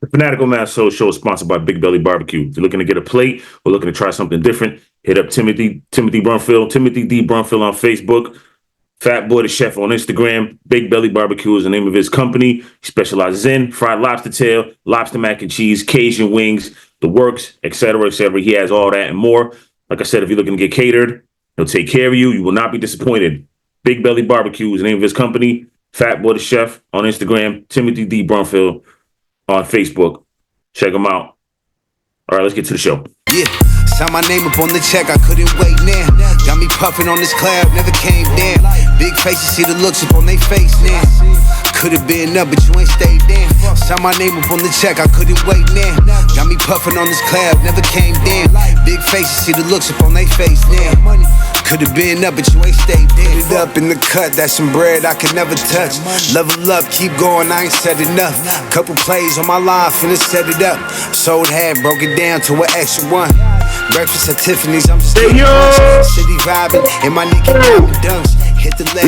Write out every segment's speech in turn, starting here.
The Fanatical Massholes show is sponsored by Big Belly Barbecue. If you're looking to get a plate or looking to try something different, hit up Timothy Brunfield, Timothy D. Brunfield on Facebook, Fat Boy the Chef on Instagram. Big Belly Barbecue is the name of his company. He specializes in fried lobster tail, lobster mac and cheese, Cajun wings, the works, etc., etc. He has all that and more. Like I said, if you're looking to get catered, he'll take care of you. You will not be disappointed. Big Belly Barbecue is the name of his company. Fat Boy the Chef on Instagram. Timothy D. Brunfield on Facebook. Check them out. All right, let's get to the show. Yeah, sign my name up on the check, I couldn't wait now. Got me puffing on this cloud, never came down. Big faces, see the looks up on they face now. Could've been up, but you ain't stayed down. Sign my name up on the check, I couldn't wait now. Got me puffing on this cloud, never came down. Big faces, see the looks up on they face now. Could've been up, but you ain't stayed down. Put it up in the cut, that's some bread I could never touch. Level up, keep going, I ain't said enough. Couple plays on my line, finna set it up. Sold half, broke it down to an extra one. Breakfast at Tiffany's, I'm just Hey, yo! city vibing, in my Nicky Diamond dunks. Hit the legs.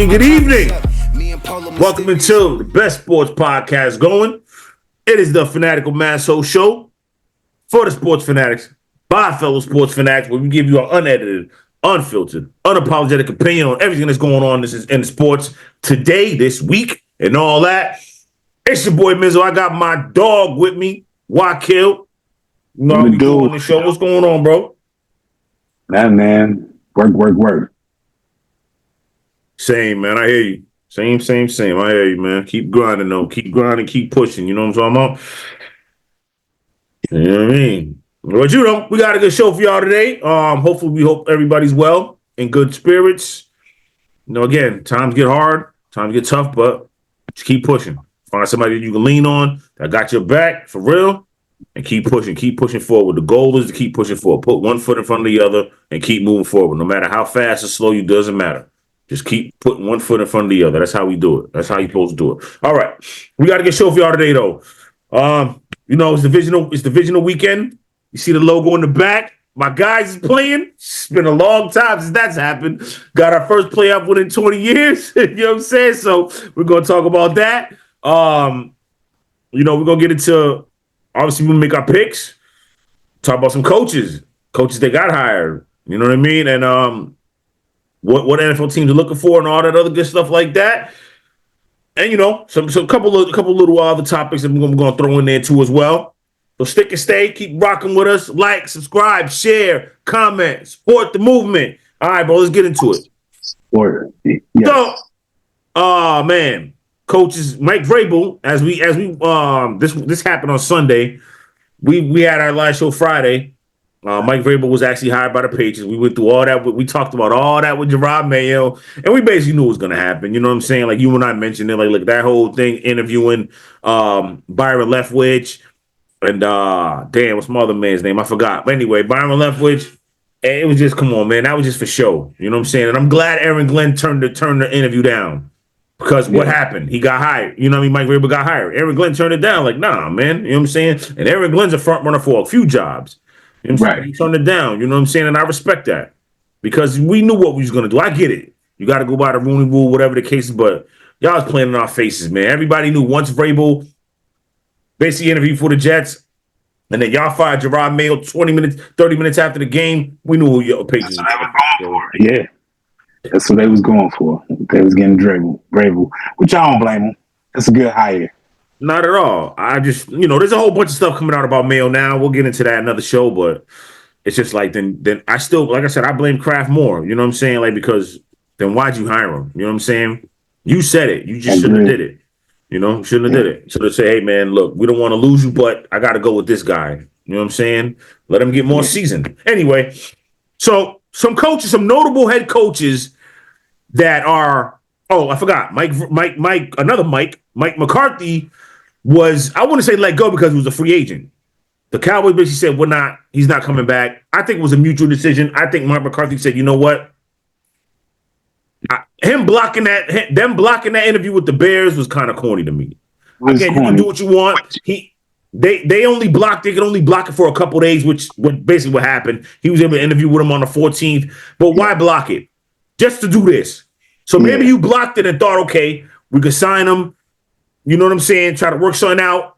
Good evening. Welcome into the best sports podcast going. It is the Fanatical Massholes show for the sports fanatics, by fellow sports fanatics, where we give you an unedited, unfiltered, unapologetic opinion on everything that's going on in sports today, this week, and all that. It's your boy Mizzo. I got my dog with me, Wakil. You know how we do on the show. What's going on, bro? Man. Work. Same, man. I hear you. Same. I hear you, man. Keep grinding, though. Keep grinding, keep pushing. You know what I'm talking about? You know what I mean? But you know, we got a good show for y'all today. Hopefully, we hope everybody's well, in good spirits. You know, again, times get hard, times get tough, but just keep pushing. Find somebody that you can lean on that got your back for real, and keep pushing forward. The goal is to keep pushing forward. Put one foot in front of the other and keep moving forward. No matter how fast or slow you, doesn't matter. Just keep putting one foot in front of the other. That's how we do it. That's how you're supposed to do it. All right. We got a good show for y'all today, though. You know, it's divisional weekend. You see the logo in the back. My guys is playing. It's been a long time since that's happened. Got our first playoff win in 20 years. You know what I'm saying? So we're going to talk about that. You know, we're going to get into, obviously, we'll make our picks. Talk about some coaches that got hired. You know what I mean? And what NFL teams are looking for and all that other good stuff like that. And, you know, some couple little other topics that we're going to throw in there, too, as well. So stick and stay. Keep rocking with us. Like, subscribe, share, comment, support the movement. All right, bro, let's get into it. Yes. So, man, coaches Mike Vrabel, as we this happened on Sunday. We had our live show Friday. Mike Vrabel was actually hired by the Patriots. We went through all that. We talked about all that with Jerod Mayo, and we basically knew it was going to happen. You know what I'm saying? Like you and I mentioned it. Like, look, that whole thing interviewing Byron Leftwich and damn, what's my other man's name? I forgot. But anyway, Byron Leftwich. It was just, come on, man. That was just for show. You know what I'm saying? And I'm glad Aaron Glenn turned the interview down. Because what happened? He got hired. You know what I mean? Mike Vrabel got hired. Aaron Glenn turned it down. Like, nah, man. You know what I'm saying? And Aaron Glenn's a front runner for a few jobs. You know what I'm saying? He turned it down. You know what I'm saying? And I respect that. Because we knew what we was going to do. I get it. You got to go by the Rooney Rule, whatever the case is. But y'all was playing in our faces, man. Everybody knew once Vrabel basically interviewed for the Jets, and then y'all fired Jerod Mayo 20 minutes, 30 minutes after the game, we knew who your Patriots was. Yeah. That's what they was going for. They was getting Vrabel, which I don't blame them. That's a good hire. Not at all. I just, you know, there's a whole bunch of stuff coming out about Mayo now. We'll get into that another show, but it's just like then I still, like I said, I blame Kraft more. You know what I'm saying? Like, because then why'd you hire him? You know what I'm saying? You said it. You just shouldn't have did it. You know, shouldn't have did it. So to say, hey man, look, we don't want to lose you, but I got to go with this guy. You know what I'm saying? Let him get more seasoned. Anyway, so some coaches, some notable head coaches that are, I forgot, Mike, Mike McCarthy was, I wouldn't say let go because he was a free agent. The Cowboys basically said, he's not coming back. I think it was a mutual decision. I think Mike McCarthy said, you know what? Them blocking that interview with the Bears was kind of corny to me. Again, you can do what you want. They could only block it for a couple of days, which basically what happened. He was able to interview with him on the 14th. But why block it? Just to do this. So maybe you blocked it and thought, okay, we could sign him. You know what I'm saying? Try to work something out.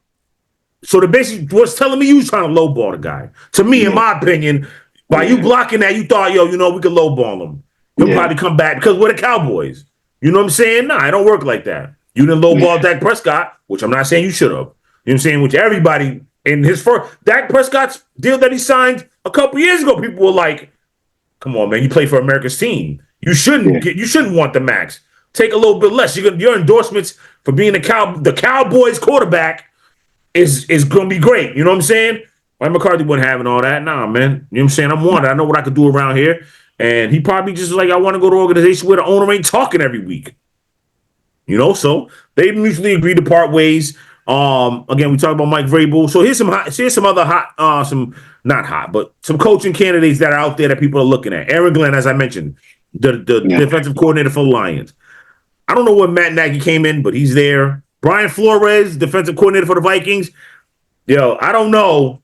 So the basically was telling me you was trying to lowball the guy. To me, in my opinion, by you blocking that, you thought, yo, we could lowball him. He'll probably come back because we're the Cowboys. You know what I'm saying? Nah, it don't work like that. You didn't lowball Dak Prescott, which I'm not saying you should have. You know what I'm saying? Which everybody in his first Dak Prescott's deal that he signed a couple years ago, people were like, "Come on, man, you play for America's team. You shouldn't you shouldn't want the max. Take a little bit less. Your endorsements for being the Cowboys quarterback is going to be great. You know what I'm saying? Mike McCarthy wasn't having all that. Nah, man. You know what I'm saying? I'm wanted. I know what I could do around here. And he probably just like, I want to go to an organization where the owner ain't talking every week. So they mutually agreed to part ways. Again, we talked about Mike Vrabel. So here's some other hot, some not hot, but some coaching candidates that are out there that people are looking at. Aaron Glenn, as I mentioned, the defensive coordinator for the Lions. I don't know when Matt Nagy came in, but he's there. Brian Flores, defensive coordinator for the Vikings. Yo, I don't know,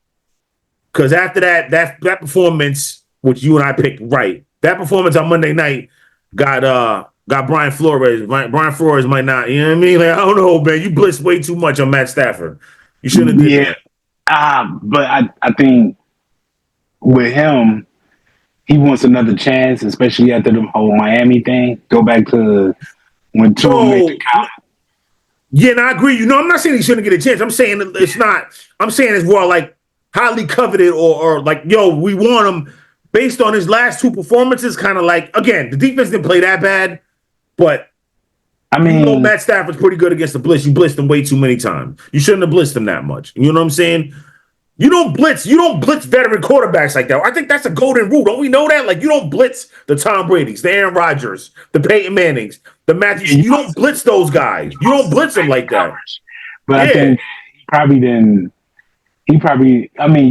because after that performance, which you and I picked right, that performance on Monday night got Brian Flores. Brian Flores might not, you know what I mean? Like, I don't know, man. You blitzed way too much on Matt Stafford. You shouldn't have did that. But I think with him, he wants another chance, especially after the whole Miami thing. Go back to when Tua made the count. Yeah, and I agree. I'm not saying he shouldn't get a chance. I'm saying it's not. I'm saying it's more like highly coveted or like, yo, we want him based on his last two performances. Kind of like, again, the defense didn't play that bad, but I mean, Matt Stafford's pretty good against the blitz. You blitzed him way too many times. You shouldn't have blitzed him that much. You know what I'm saying? You don't blitz veteran quarterbacks like that. I think that's a golden rule. Don't we know that? Like, you don't blitz the Tom Brady's, the Aaron Rodgers, the Peyton Mannings, the Matthews. You don't blitz those guys. You don't blitz them like that. But I think I mean,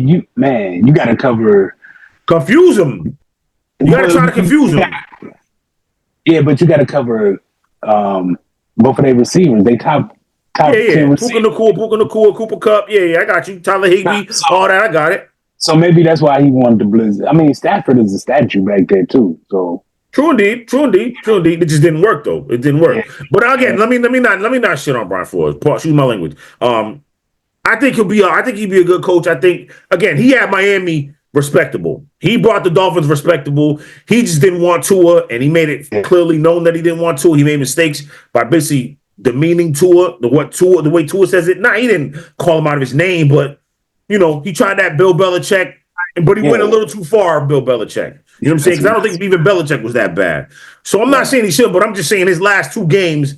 you got to cover. Confuse them. You got to try to confuse them. Yeah, but you got to cover both of their receivers. They top 10 receivers. Puka Nakua, Cooper Kupp. Yeah, I got you. Tyler Higbee, all that, I got it. So maybe that's why he wanted to blitz. I mean, Stafford is a statue back there too. So true indeed. It just didn't work though. It didn't work. Yeah. But again, let me not shit on Brian Flores. Excuse my language. I think he'd be a good coach. I think again, he had Miami respectable. He brought the Dolphins respectable. He just didn't want Tua, and he made it clearly known that he didn't want Tua. He made mistakes by basically demeaning Tua, the way Tua says it. Nah, he didn't call him out of his name, but he tried that Bill Belichick, but he went a little too far, Bill Belichick. You know what I'm saying? Because I don't think even Belichick was that bad. So I'm not saying he should, but I'm just saying his last two games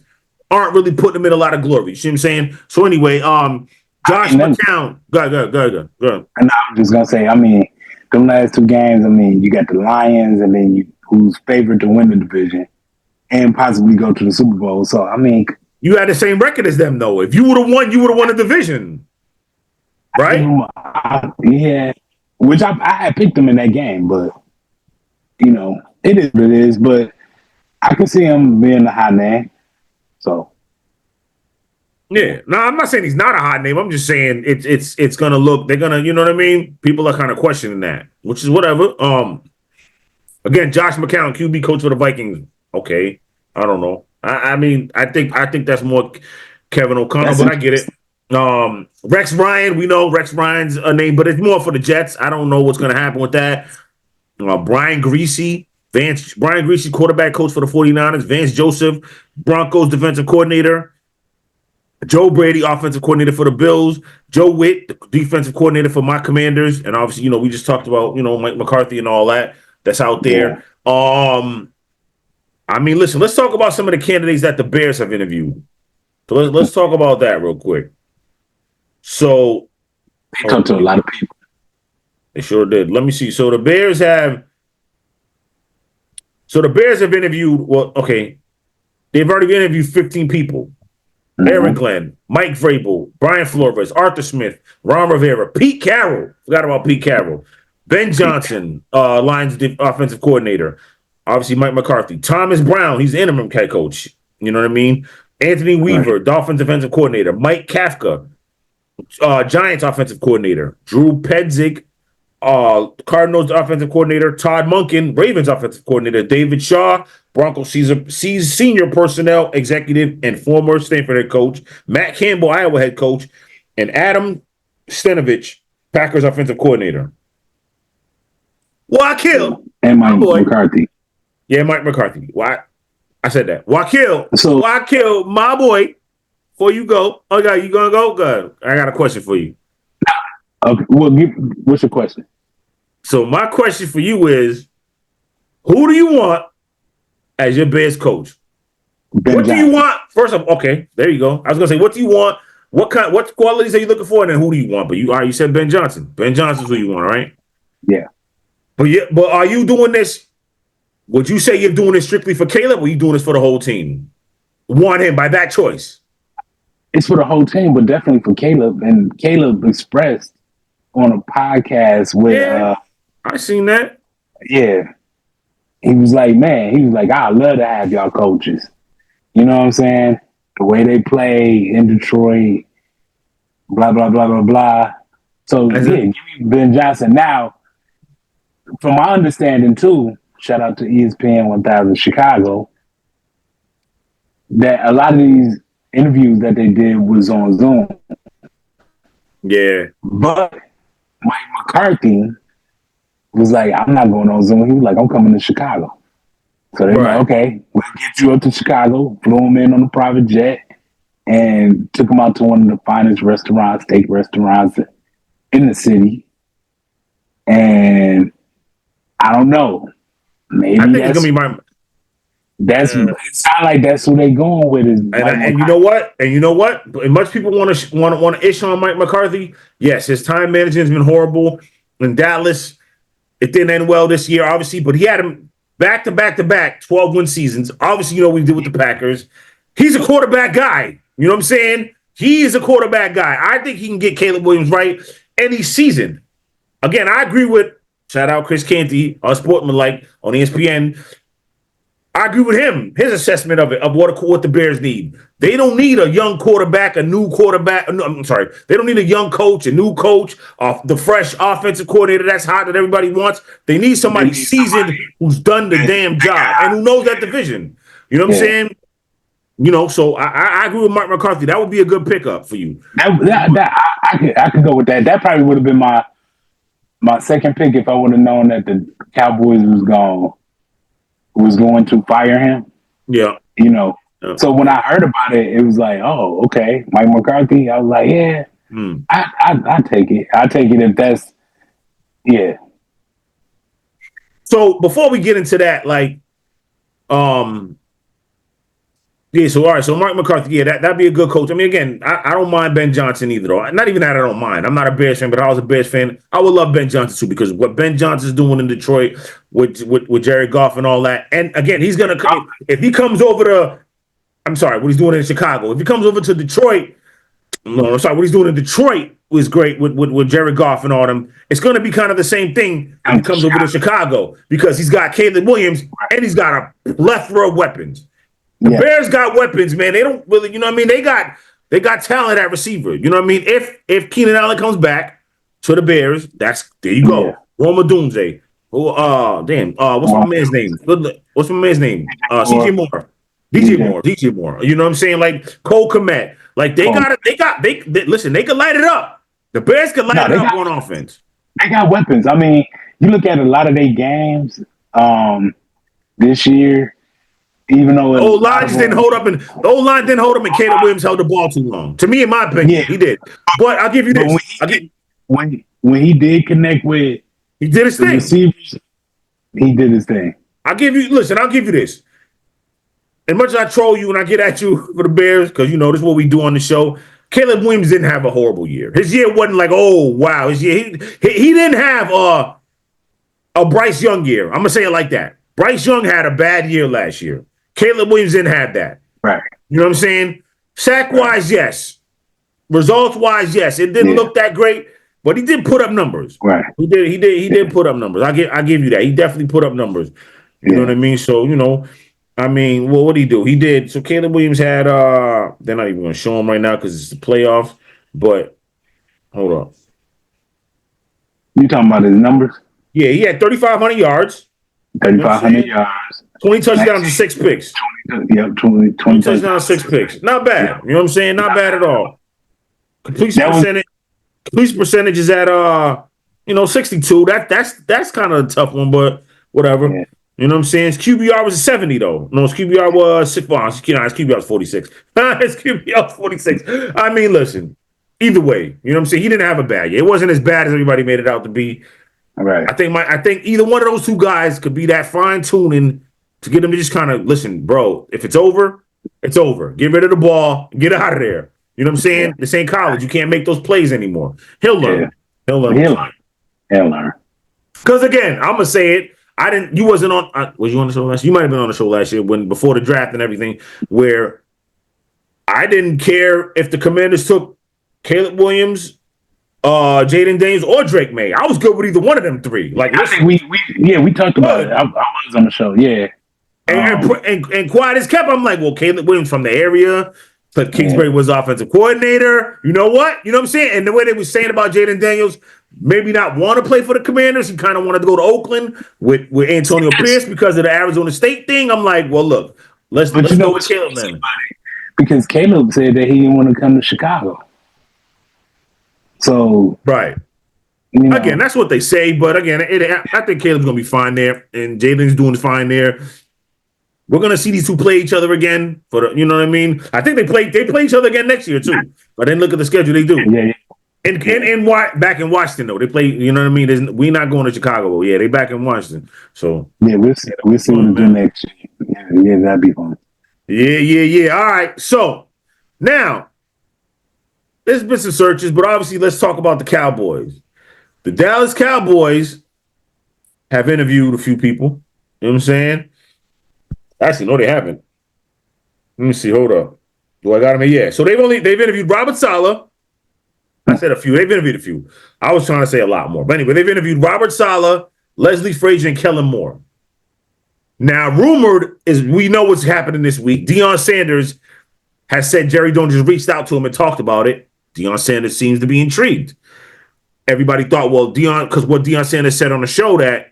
aren't really putting him in a lot of glory. You see what I'm saying? So anyway, Josh McCown. Go ahead. And I was just gonna say, I mean, them last two games, I mean, you got the Lions, and then who's favored to win the division and possibly go to the Super Bowl. So I mean, you had the same record as them, though. If you would have won, you would have won the division, right? Yeah, which I had picked them in that game, but it is what it is. But I can see him being a high name. So. Yeah, no, I'm not saying he's not a hot name. I'm just saying it's gonna look. They're gonna, you know what I mean. People are kind of questioning that, which is whatever. Again, Josh McCown, QB coach for the Vikings. Okay, I don't know. I mean, I think that's more Kevin O'Connell, but I get it. Rex Ryan, we know Rex Ryan's a name, but it's more for the Jets. I don't know what's gonna happen with that. Brian Griese, quarterback coach for the 49ers. Vance Joseph, Broncos defensive coordinator. Joe Brady, offensive coordinator for the Bills. Joe Witt, the defensive coordinator for my Commanders. And obviously, we just talked about, Mike McCarthy and all that that's out there. Yeah. I mean, listen, let's talk about some of the candidates that the Bears have interviewed. So let's talk about that real quick. So they talked to a lot of people. They sure did. Let me see. So the Bears have interviewed, they've already interviewed 15 people. Aaron Glenn, Mike Vrabel, Brian Flores, Arthur Smith, Ron Rivera, Pete Carroll. Forgot about Pete Carroll. Ben Johnson, Lions offensive coordinator. Obviously, Mike McCarthy. Thomas Brown, he's the interim head coach. You know what I mean? Anthony Weaver, Dolphins defensive coordinator. Mike Kafka, Giants offensive coordinator. Drew Pedzik, Cardinals offensive coordinator. Todd Monken, Ravens offensive coordinator. David Shaw, Broncos senior personnel executive and former Stanford head coach. Matt Campbell, Iowa head coach. And Adam Stenavich, Packers offensive coordinator. Wakil, and my Mike boy. McCarthy. Yeah, Mike McCarthy. Why? I said that. Wakil, So Wakil, my boy. Before you go, okay, you gonna go? Good. I got a question for you. okay, well, what's your question? So my question for you is, who do you want as your best coach? Ben What do Johnson. you want? First of all, okay, there you go. I was gonna say, what do you want? What qualities are you looking for? And then who do you want? But you said Ben Johnson. Ben Johnson's who you want, right? Yeah. But are you doing this? Would you say you're doing this strictly for Caleb, or are you doing this for the whole team? Want him by that choice? It's for the whole team, but definitely for Caleb. And Caleb expressed on a podcast with I seen that. Yeah. He was like, I love to have y'all coaches. You know what I'm saying? The way they play in Detroit, blah, blah, blah, blah, blah. So, give me Ben Johnson. Now, from my understanding, too, shout out to ESPN 1000 Chicago, that a lot of these interviews that they did was on Zoom. Yeah. But Mike McCarthy was like, I'm not going on Zoom. He was like, I'm coming to Chicago. So they're like, okay, we'll get you up to Chicago, flew him in on a private jet, and took him out to one of the finest restaurants, steak restaurants in the city. And I don't know. Maybe I think it's gonna be my. It sounds like that's who they going with. And you know what? And you know what? And much people want to issue on Mike McCarthy. Yes, his time management has been horrible in Dallas. It didn't end well this year, obviously, but he had him back to 12-win seasons. Obviously, you know what he did with the Packers. He's a quarterback guy. You know what I'm saying? He is a quarterback guy. I think he can get Caleb Williams right any season. Again, I agree with shout out Chris Canty, our sportsmanlike on ESPN. I agree with him, his assessment of it, of what the Bears need. They don't need a young quarterback, a new quarterback. No, I'm sorry. They don't need a young coach, a new coach, the fresh offensive coordinator that's hot that everybody wants. They need somebody seasoned who's done the damn job and who knows that division. You know what I'm saying? You know, so I agree with Mike McCarthy. That would be a good pickup for you. I could go with that. That probably would have been my second pick if I would have known that the Cowboys was going to fire him. Yeah. You know. Yeah. So when I heard about it, it was like, oh, okay. Mike McCarthy. I was like, yeah. I take it. I take it if that's So before we get into that, like, so all right, so Mike McCarthy, that'd be a good coach. I mean, again, I don't mind Ben Johnson either, though. Not even that I don't mind. I'm not a Bears fan, but if I was a Bears fan, I would love Ben Johnson too, because what Ben Johnson's doing in Detroit with Jared Goff and all that. And again, he's gonna if he comes over to what he's doing in Chicago. If he comes over to Detroit, what he's doing in Detroit was great with Jared Goff and all them. It's gonna be kind of the same thing if he comes over to Chicago, because he's got Caleb Williams and he's got a plethora of weapons. The Bears got weapons, man. They don't really, you know what I mean? They got talent at receiver. You know what I mean? If Keenan Allen comes back to the Bears, there you go. Yeah. Roma Dunze. What's my man's name? What's my man's name? CJ Moore. DJ Moore. You know what I'm saying? Like Cole Kmet. Like they listen, they can light it up. The Bears can light it up on offense. They got weapons. I mean, you look at a lot of their games this year. Even though the O-line didn't hold up, and Caleb Williams held the ball too long. To me, in my opinion, he did. But I'll give you this. When he did connect with, he did his thing. Receivers, he did his thing. I'll give you this. As much as I troll you and I get at you for the Bears, because this is what we do on the show. Caleb Williams didn't have a horrible year. His year wasn't like, oh wow. His year he didn't have a Bryce Young year. I'm gonna say it like that. Bryce Young had a bad year last year. Caleb Williams didn't have that. Right. You know what I'm saying? Sack-wise, yes. Results-wise, yes. It didn't look that great, but he did put up numbers. Right. He did put up numbers. I give you that. He definitely put up numbers. You know what I mean? So, what did he do? He did. So Caleb Williams had they're not even gonna show him right now because it's the playoffs, but hold up. You talking about his numbers? Yeah, he had 3,500 yards. 3,500 yards. 20 touchdowns and 6 picks. 20 touchdowns, 6 picks. Not bad. You know what I'm saying? Not bad at all. Completion Completion percentage is at 62. That's kind of a tough one, but whatever. Yeah. You know what I'm saying? His QBR was 70 though. No, his QBR was 6. Well, his QBR was 46. His QBR was 46. I mean, listen. Either way, you know what I'm saying? He didn't have a bad year. It wasn't as bad as everybody made it out to be. Right. I think either one of those two guys could be that fine tuning to get them to just kind of listen, bro. If it's over, it's over. Get rid of the ball. Get out of there. You know what I'm saying? This ain't college. You can't make those plays anymore. He'll learn. Yeah. He'll learn. He'll learn. Because again, I'm gonna say it. You wasn't on. Was you on the show last year? You might have been on the show last year before the draft and everything, where I didn't care if the Commanders took Caleb Williams, Jaden Daniels, or Drake May. I was good with either one of them three. Like, I think we talked about it. I was on the show. Yeah. And quiet as kept. I'm like, well, Caleb Williams from the area. But Kingsbury was offensive coordinator. You know what? You know what I'm saying? And the way they were saying about Jaden Daniels, maybe not want to play for the Commanders. He kind of wanted to go to Oakland with Antonio Pierce because of the Arizona State thing. I'm like, well, look, let's go with Caleb then. Because Caleb said that he didn't want to come to Chicago. So right. Again, that's what they say. But again, I think Caleb's going to be fine there. And Jaden's doing fine there. We're gonna see these two play each other again you know what I mean? I think they play each other again next year too. But then look at the schedule they do. Yeah. And back in Washington though, they play. You know what I mean? We're not going to Chicago. Yeah, they back in Washington. So yeah, we'll see what we do next year. Yeah, that'd be fun. Yeah. All right. So now there's been some searches, but obviously let's talk about the Cowboys. The Dallas Cowboys have interviewed a few people. You know what I'm saying? Actually, no, they haven't. Let me see. Hold up. Do I got them? Yeah. So they've interviewed Robert Saleh. I said a few. They've interviewed a few. I was trying to say a lot more. But anyway, they've interviewed Robert Saleh, Leslie Frazier, and Kellen Moore. Now, rumored is we know what's happening this week. Deion Sanders has said Jerry Jones just reached out to him and talked about it. Deion Sanders seems to be intrigued. Everybody thought, well, because what Deion Sanders said on the show that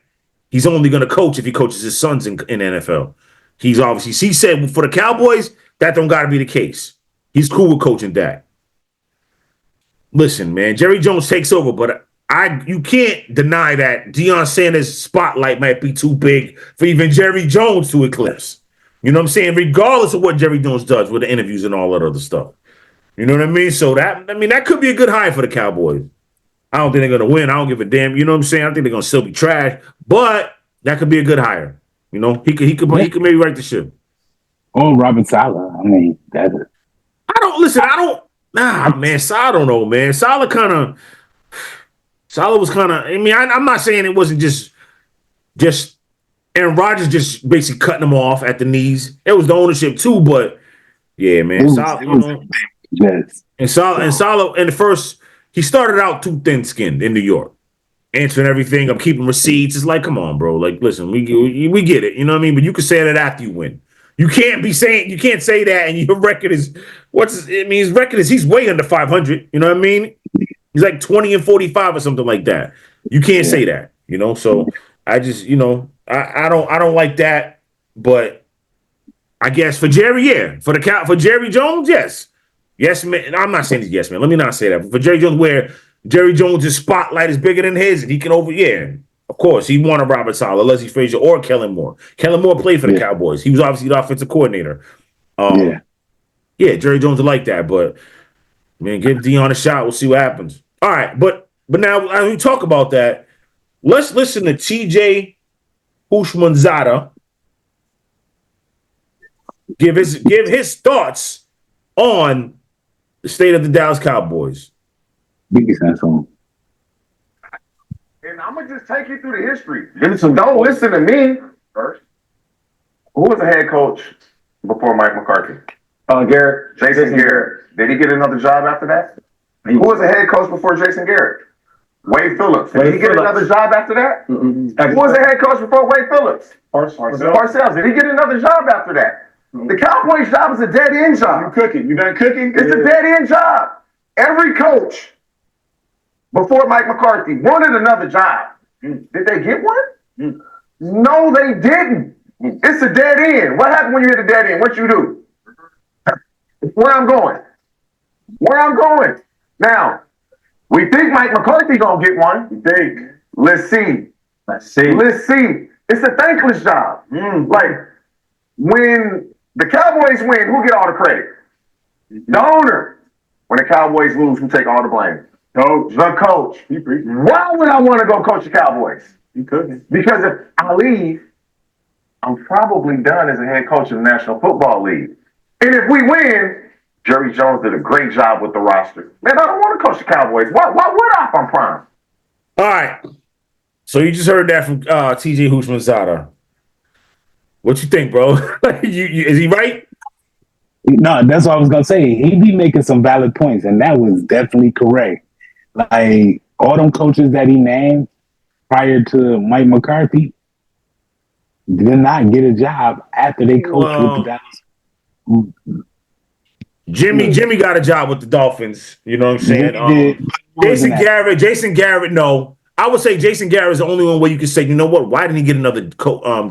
he's only going to coach if he coaches his sons in NFL. He said for the Cowboys, that don't got to be the case. He's cool with coaching that. Listen, man, Jerry Jones takes over, but you can't deny that Deion Sanders' spotlight might be too big for even Jerry Jones to eclipse. You know what I'm saying? Regardless of what Jerry Jones does with the interviews and all that other stuff. You know what I mean? So that could be a good hire for the Cowboys. I don't think they're going to win. I don't give a damn. You know what I'm saying? I think they're going to still be trash, but that could be a good hire. You know, he could maybe right the ship. Oh, Robert Saleh. I mean, that's it. I don't know, man. Saleh was kind of. I mean, I'm not saying it wasn't just Aaron Rodgers just basically cutting him off at the knees. It was the ownership too, but yeah, man. Saleh in the first, he started out too thin-skinned in New York. Answering everything, I'm keeping receipts. It's like, come on, bro. Like, listen, we get it. You know what I mean? But you can say that after you win. You can't say that, and your record is his record is he's way under 500. You know what I mean? He's like 20-45 or something like that. You can't say that. You know, so I just, I don't like that. But I guess for Jerry, yeah, for Jerry Jones, yes, man. I'm not saying yes, man. Let me not say that. But for Jerry Jones, where Jerry Jones' spotlight is bigger than his, and he can of course, he wanted Robert Saleh, Leslie Frazier, or Kellen Moore. Kellen Moore played for the Cowboys. He was obviously the offensive coordinator. Jerry Jones would like that, but man, give Deion a shot. We'll see what happens. All right, but now as we talk about that, let's listen to TJ Houshmandzadeh give his thoughts on the state of the Dallas Cowboys. Biggest asshole. And I'm gonna just take you through the history. So don't listen to me first. Who was the head coach before Mike McCarthy? Garrett. Jason Garrett. Did he get another job after that? Who was the head coach before Jason Garrett? Wade Phillips. Did he get another job after that? Mm-mm. Who was the head coach before Wade Phillips? Parcells. Did he get another job after that? Mm-hmm. The Cowboys' job is a dead end job. You done cooking? It's a dead end job. Every coach before Mike McCarthy wanted another job. Did they get one? No, they didn't. It's a dead end. What happened when you hit a dead end? What you do? Where I'm going. Now, We think Mike McCarthy gonna get one. We think. Let's see. Let's see. It's a thankless job. Like when the Cowboys win, who get all the credit? The owner. When the Cowboys lose, who take all the blame? The coach. Why would I want to go coach the Cowboys? You couldn't. Because if I leave, I'm probably done as a head coach of the National Football League. And if we win, Jerry Jones did a great job with the roster. Man, I don't want to coach the Cowboys. Why would I if I'm prime? All right. So you just heard that from TJ Houshmandzadeh. What you think, bro? Is he right? No, that's what I was gonna say. He be making some valid points, and that was definitely correct. Like all them coaches that he named prior to Mike McCarthy did not get a job after they coached with the Dallas. Jimmy got a job with the Dolphins. You know what I'm saying? Jason Garrett, no. I would say Jason Garrett is the only one where you can say, you know what? Why didn't he get another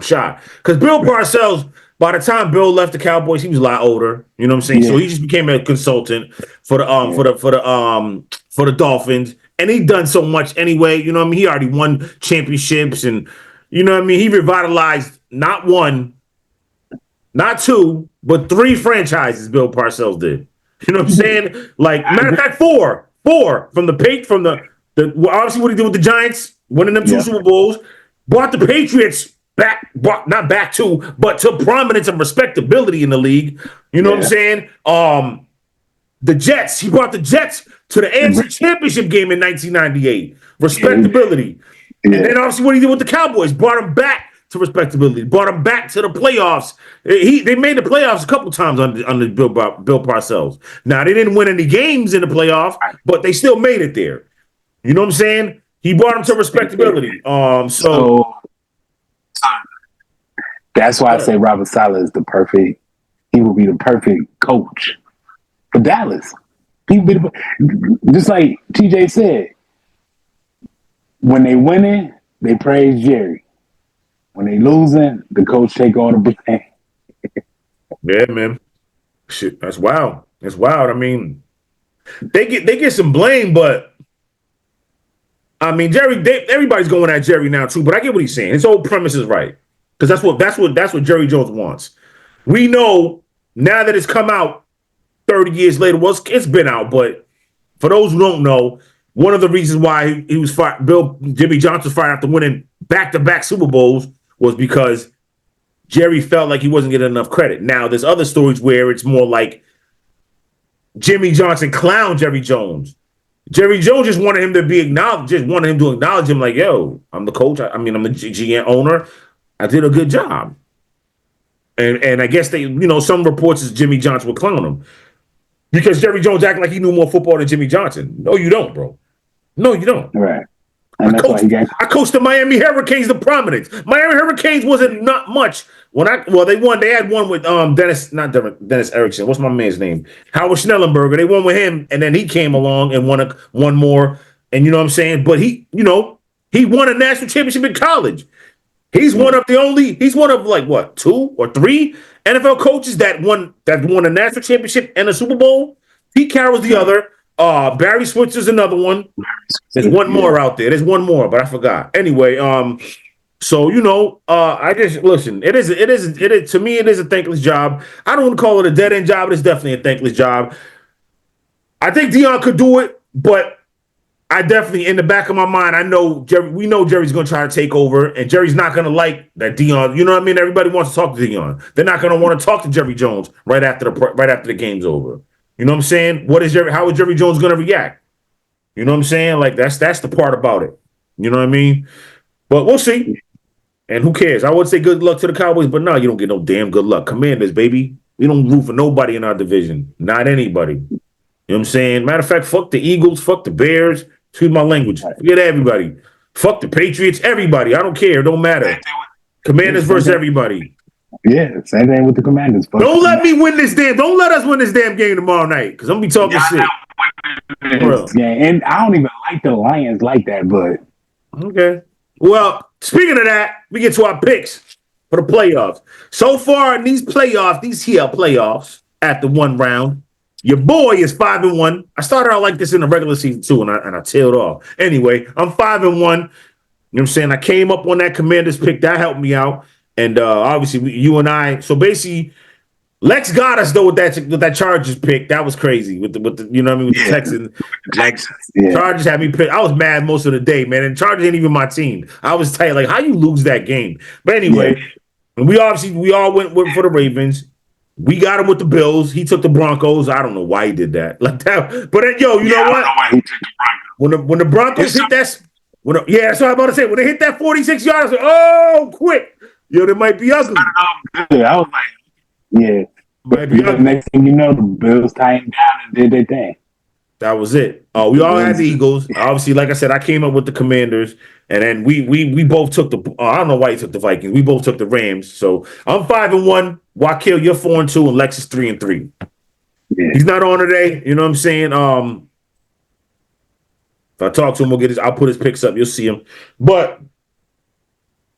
shot? Because Bill Parcells, by the time Bill left the Cowboys, he was a lot older. You know what I'm saying? Yeah. So he just became a consultant for the Dolphins, and he done so much anyway. You know what I mean? He already won championships, and you know what I mean. He revitalized not one, not two, but 3 franchises. Bill Parcells did. You know what I'm saying? Like matter of fact, four from the obviously what he did with the Giants, winning them 2 Super Bowls, brought the Patriots not back to, but to prominence and respectability in the league. You know what I'm saying? The Jets, he brought the Jets to the AFC Championship game in 1998. Respectability. And then obviously what he did with the Cowboys, brought them back to respectability, brought them back to the playoffs. They made the playoffs a couple times under Bill Parcells. Now, they didn't win any games in the playoffs, but they still made it there. You know what I'm saying? He brought him to respectability. So that's why I say Robert Saleh is he will be the perfect coach for Dallas. Just like TJ said, when they winning, they praise Jerry. When they losing, the coach take all the blame. Yeah, man. Shit, that's wild. That's wild. I mean, they get some blame, but I mean, everybody's going at Jerry now too, but I get what he's saying. His whole premise is right. Because that's what Jerry Jones wants. We know now that it's come out 30 years later. Well, it's been out, but for those who don't know, one of the reasons why he was fired, Jimmy Johnson fired after winning back-to-back Super Bowls was because Jerry felt like he wasn't getting enough credit. Now, there's other stories where it's more like Jimmy Johnson clowned Jerry Jones. Jerry Jones just wanted him to be acknowledged, just wanted him to acknowledge him like, yo, I'm the coach. I'm the GM owner. I did a good job. And I guess some reports is Jimmy Johnson would clown him. Because Jerry Jones acted like he knew more football than Jimmy Johnson. No, you don't, bro. No, you don't. Right. I coached the Miami Hurricanes to prominence. Miami Hurricanes wasn't not much. They won. They had one with Dennis Erickson. What's my man's name? Howard Schnellenberger. They won with him, and then he came along and won one more. And you know what I'm saying? But he won a national championship in college. He's one of like what, 2 or 3 NFL coaches that won a national championship and a Super Bowl. Pete Carroll's the other. Barry Switzer's another one. There's one more out there. There's one more, but I forgot. Anyway, so I just listen. It is to me. It is a thankless job. I don't want to call it a dead end job. It's definitely a thankless job. I think Deion could do it, but I definitely, in the back of my mind, I know Jerry. We know Jerry's going to try to take over, and Jerry's not going to like that Deion. You know what I mean? Everybody wants to talk to Deion. They're not going to want to talk to Jerry Jones right after the game's over. You know what I'm saying? How is Jerry Jones going to react? You know what I'm saying? Like that's the part about it. You know what I mean? But we'll see. And who cares? I would say good luck to the Cowboys, but no, you don't get no damn good luck. Commanders, baby. We don't root for nobody in our division. Not anybody. You know what I'm saying? Matter of fact, fuck the Eagles, fuck the Bears. Excuse my language. Forget everybody. Fuck the Patriots, everybody. I don't care. It don't matter. Commanders versus everybody. Yeah, same thing with the Commanders. Don't let me win this damn. Don't let us win this damn game tomorrow night, because I'm gonna be talking shit. Yeah, and I don't even like the Lions like that, but okay. Well, speaking of that, we get to our picks for the playoffs. So far in these playoffs, after one round, Your boy is 5-1. I started out like this in the regular season too, and I tailed off. Anyway, I'm 5-1. You know what I'm saying? I came up on that Commanders pick. That helped me out. And obviously, you and I. So basically, Lex got us though with that Chargers pick. That was crazy with the you know what I mean, with the Texans. Like Chargers had me pick. I was mad most of the day, man. And Chargers ain't even my team. I was tight. Like, how you lose that game? But anyway, we all went for the Ravens. We got him with the Bills. He took the Broncos. I don't know why he did that. Like that. But then, yo, you know what? I don't know why he took the Broncos. When the Broncos hit that, that's what I'm about to say. When they hit that 46 yards, I was like, oh, quick. Yo, they might be ugly. I was like, yeah. Might be ugly. Next thing you know, the Bills tightened down and did their thing. That was it. We all had the Eagles. Obviously, like I said, I came up with the Commanders, and then we both took the. I don't know why you took the Vikings. We both took the Rams. So I'm 5-1. Wakil, you're 4-2, and Lex is 3-3. Yeah. He's not on today. You know what I'm saying? If I talk to him, I'll put his picks up. You'll see him. But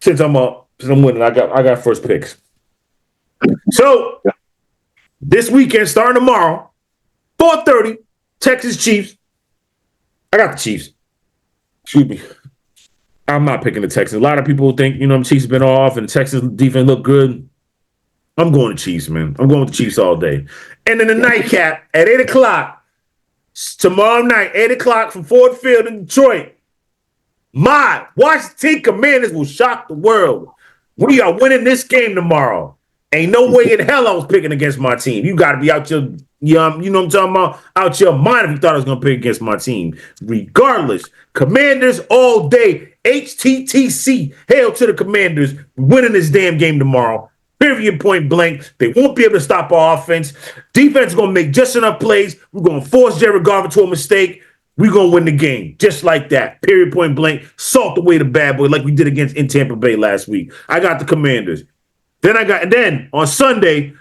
since I'm winning, I got first picks. So this weekend, starting tomorrow, 4:30. Texas Chiefs. I got the Chiefs. Excuse me. I'm not picking the Texans. A lot of people think, Chiefs have been off and the Texans defense look good. I'm going to Chiefs, man. I'm going with the Chiefs all day. And then the nightcap at 8 o'clock, tomorrow night, 8 o'clock from Ford Field in Detroit. My Washington Commanders will shock the world. We are winning this game tomorrow. Ain't no way in hell I was picking against my team. You got to be out your, you know what I'm talking about? Out your mind if you thought I was going to pick against my team. Regardless, Commanders all day. HTTC. Hail to the Commanders. Winning this damn game tomorrow. Period, point blank. They won't be able to stop our offense. Defense is going to make just enough plays. We're going to force Jared Goff to a mistake. We're going to win the game. Just like that. Period, point blank. Salt away the bad boy like we did against in Tampa Bay last week. I got the Commanders. Then on Sunday,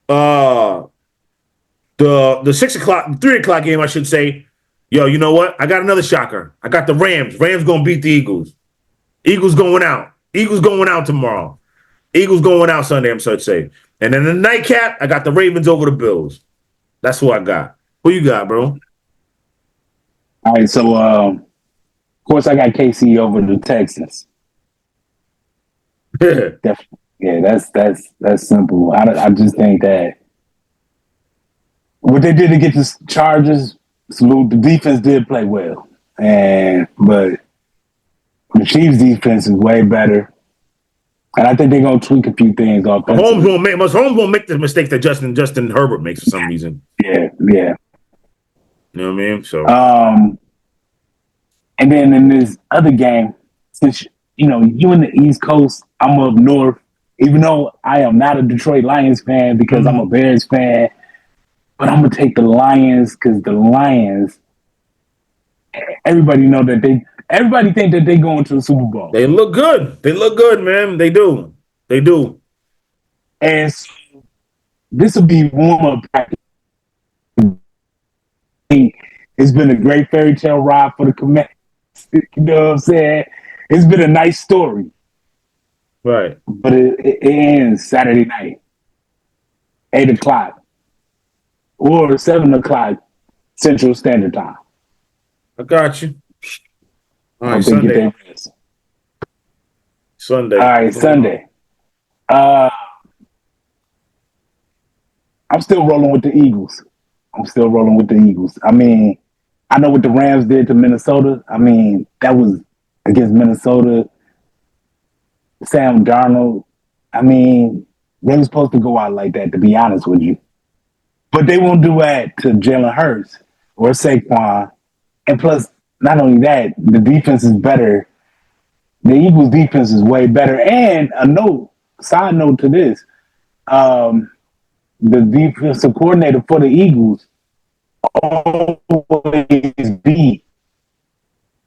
the 6 o'clock, 3 o'clock game, I should say. Yo, you know what? I got another shocker. I got the Rams. Rams gonna beat the Eagles. Eagles going out. Eagles going out tomorrow. Eagles going out Sunday, I'm sorry to say. And then the nightcap, I got the Ravens over the Bills. That's who I got. Who you got, bro? All right, so of course I got KC over the Texans. Definitely. Yeah, that's simple. I just think that what they did to get the Chargers, salute, the defense did play well. But the Chiefs defense is way better. And I think they're gonna tweak a few things offensively. Holmes won't make the mistakes that Justin Herbert makes for some reason. Yeah. You know what I mean? So and then in this other game, since you in the East Coast, I'm up north. Even though I am not a Detroit Lions fan because I'm a Bears fan, but I'm gonna take the Lions because the Lions. Everybody know that everybody think that they going to the Super Bowl. They look good. They look good, man. They do. And so this will be warm-up practice. It's been a great fairy tale ride for the Commanders. You know what I'm saying? It's been a nice story. Right. But it ends Saturday night, 8 o'clock or 7 o'clock Central Standard Time. I got you. All right, Sunday. All right, Sunday. I'm still rolling with the Eagles. I mean, I know what the Rams did to Minnesota. I mean, that was against Minnesota. Sam Darnold. I mean, they were supposed to go out like that, to be honest with you. But they won't do that to Jalen Hurts or Saquon. And plus, not only that, the defense is better. The Eagles' defense is way better. And side note to this, the defensive coordinator for the Eagles always beat